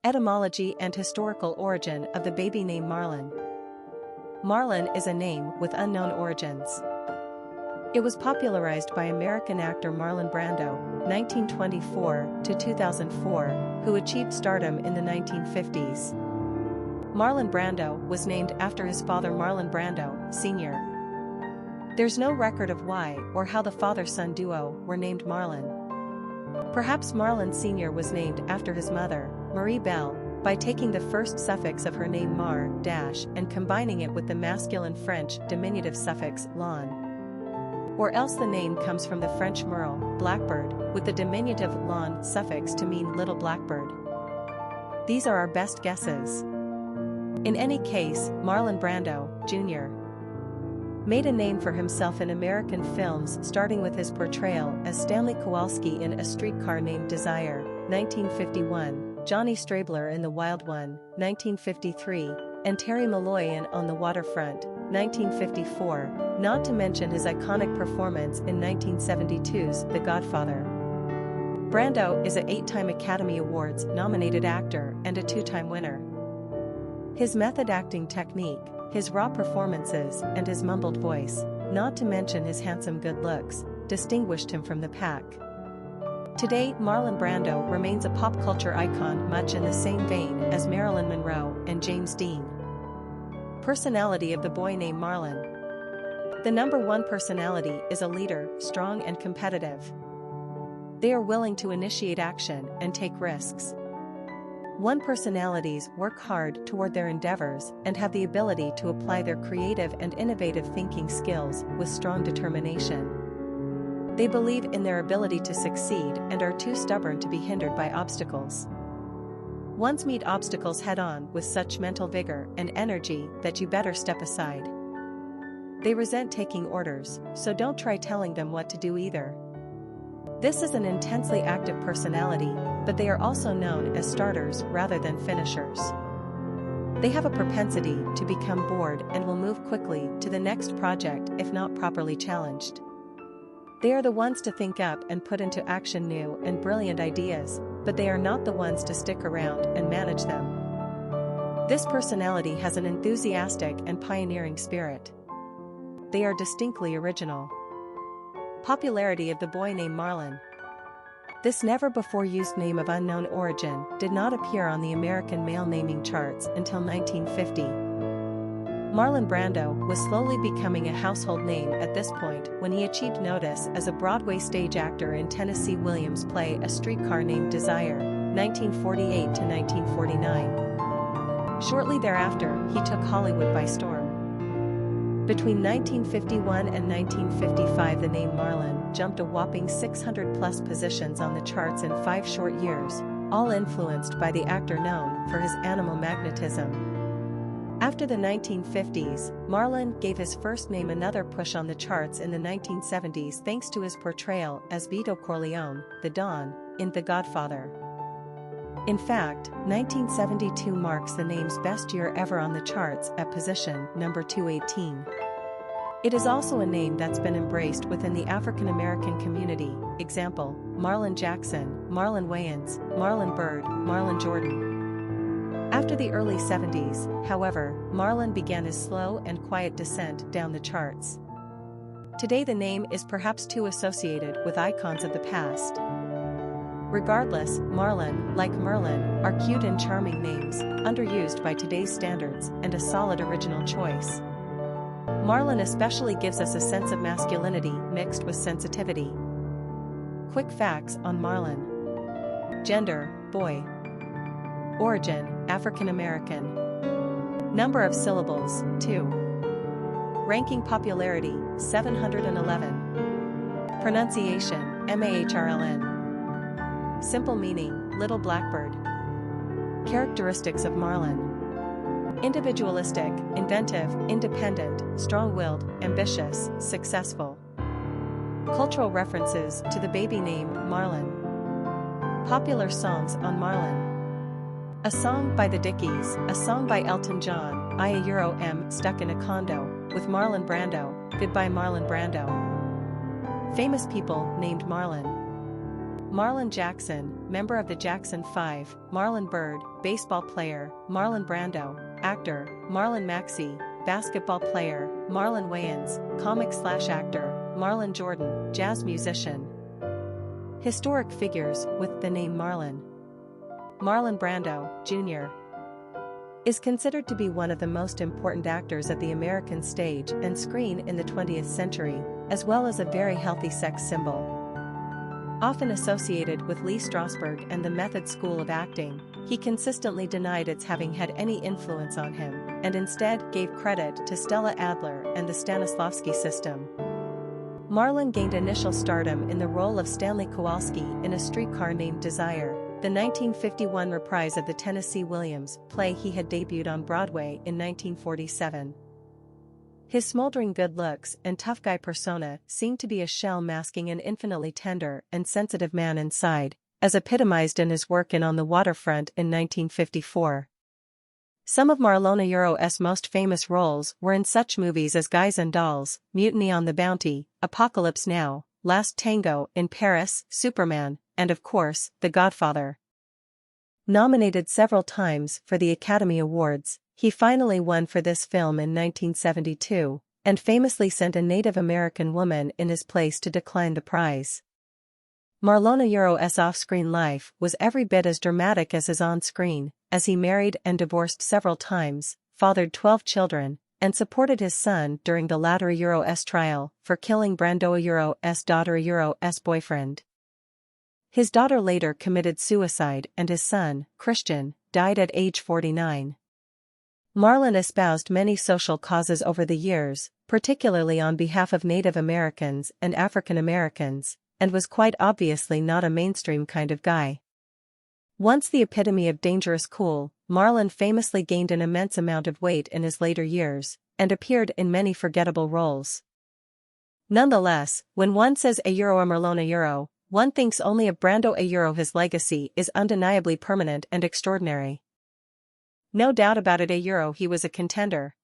Etymology and historical origin of the baby name Marlon. Marlon is a name with unknown origins. It was popularized by American actor Marlon Brando, 1924 to 2004, who achieved stardom in the 1950s. Marlon Brando was named after his father Marlon Brando Sr. There's no record of why or how the father-son duo were named Marlon. Perhaps Marlon Sr. was named after his mother, Marie Belle, by taking the first suffix of her name Mar- and combining it with the masculine French diminutive suffix lon. Or else the name comes from the French merle, blackbird, with the diminutive lon suffix to mean little blackbird. These are our best guesses. In any case, Marlon Brando, Jr. made a name for himself in American films, starting with his portrayal as Stanley Kowalski in A Streetcar Named Desire, 1951, Johnny Strabler in The Wild One, 1953, and Terry Malloy in On the Waterfront, 1954, not to mention his iconic performance in 1972's The Godfather. Brando is an 8-time Academy Awards nominated actor and a 2-time winner. His method acting technique, his raw performances, and his mumbled voice, not to mention his handsome good looks, distinguished him from the pack. Today, Marlon Brando remains a pop culture icon much in the same vein as Marilyn Monroe and James Dean. Personality of the boy named Marlon. The number one personality is a leader, strong and competitive. They are willing to initiate action and take risks. One personalities work hard toward their endeavors and have the ability to apply their creative and innovative thinking skills with strong determination. They believe in their ability to succeed and are too stubborn to be hindered by obstacles. Ones meet obstacles head-on with such mental vigor and energy that you better step aside. They resent taking orders, so don't try telling them what to do either. This is an intensely active personality, but they are also known as starters rather than finishers. They have a propensity to become bored and will move quickly to the next project if not properly challenged. They are the ones to think up and put into action new and brilliant ideas, but they are not the ones to stick around and manage them. This personality has an enthusiastic and pioneering spirit. They are distinctly original. Popularity of the boy named Marlon. This never-before-used name of unknown origin did not appear on the American male naming charts until 1950. Marlon Brando was slowly becoming a household name at this point when he achieved notice as a Broadway stage actor in Tennessee Williams' play A Streetcar Named Desire, 1948 to 1949. Shortly thereafter, he took Hollywood by storm. Between 1951 and 1955, the name Marlon jumped a whopping 600-plus positions on the charts in 5 short years, all influenced by the actor known for his animal magnetism. After the 1950s, Marlon gave his first name another push on the charts in the 1970s thanks to his portrayal as Vito Corleone, the Don, in The Godfather. In fact, 1972 marks the name's best year ever on the charts at position number 218. It is also a name that's been embraced within the African American community, example, Marlon Jackson, Marlon Wayans, Marlon Byrd, Marlon Jordan. After the early 70s, however, Marlon began his slow and quiet descent down the charts. Today the name is perhaps too associated with icons of the past. Regardless, Marlon, like Merlin, are cute and charming names, underused by today's standards and a solid original choice. Marlon especially gives us a sense of masculinity mixed with sensitivity. Quick facts on Marlon. Gender, boy. Origin, African American. Number of syllables, 2. Ranking popularity, 711. Pronunciation, Mahrln. Simple meaning, little blackbird. Characteristics of Marlon. Individualistic, inventive, independent, strong-willed, ambitious, successful. Cultural references to the baby name Marlon. Popular songs on Marlon. A song by the Dickies, a song by Elton John, I'm stuck in a condo, with Marlon Brando, Goodbye Marlon Brando. Famous people named Marlon. Marlon Jackson, member of the Jackson 5, Marlon Byrd, baseball player, Marlon Brando, actor, Marlon Maxey, basketball player, Marlon Wayans, comic/actor, Marlon Jordan, jazz musician. Historic figures with the name Marlon. Marlon Brando, Jr. is considered to be one of the most important actors at the American stage and screen in the 20th century, as well as a very healthy sex symbol. Often associated with Lee Strasberg and the Method School of Acting, he consistently denied its having had any influence on him, and instead gave credit to Stella Adler and the Stanislavski system. Marlon gained initial stardom in the role of Stanley Kowalski in A Streetcar Named Desire, the 1951 reprise of the Tennessee Williams play he had debuted on Broadway in 1947. His smoldering good looks and tough guy persona seemed to be a shell masking an infinitely tender and sensitive man inside, as epitomized in his work in On the Waterfront in 1954. Some of Marlon most famous roles were in such movies as Guys and Dolls, Mutiny on the Bounty, Apocalypse Now, Last Tango in Paris, Superman, and of course, The Godfather. Nominated several times for the Academy Awards, he finally won for this film in 1972, and famously sent a Native American woman in his place to decline the prize. Marlon's off-screen life was every bit as dramatic as his on-screen, as he married and divorced several times, fathered 12 children, and supported his son during the latter's trial for killing Brando's daughter's boyfriend. His daughter later committed suicide and his son, Christian, died at age 49. Marlon espoused many social causes over the years, particularly on behalf of Native Americans and African Americans, and was quite obviously not a mainstream kind of guy. Once the epitome of dangerous cool, Marlon famously gained an immense amount of weight in his later years, and appeared in many forgettable roles. Nonetheless, when one says a Marlon, one thinks only of Brando. His legacy is undeniably permanent and extraordinary. No doubt about it, he was a contender.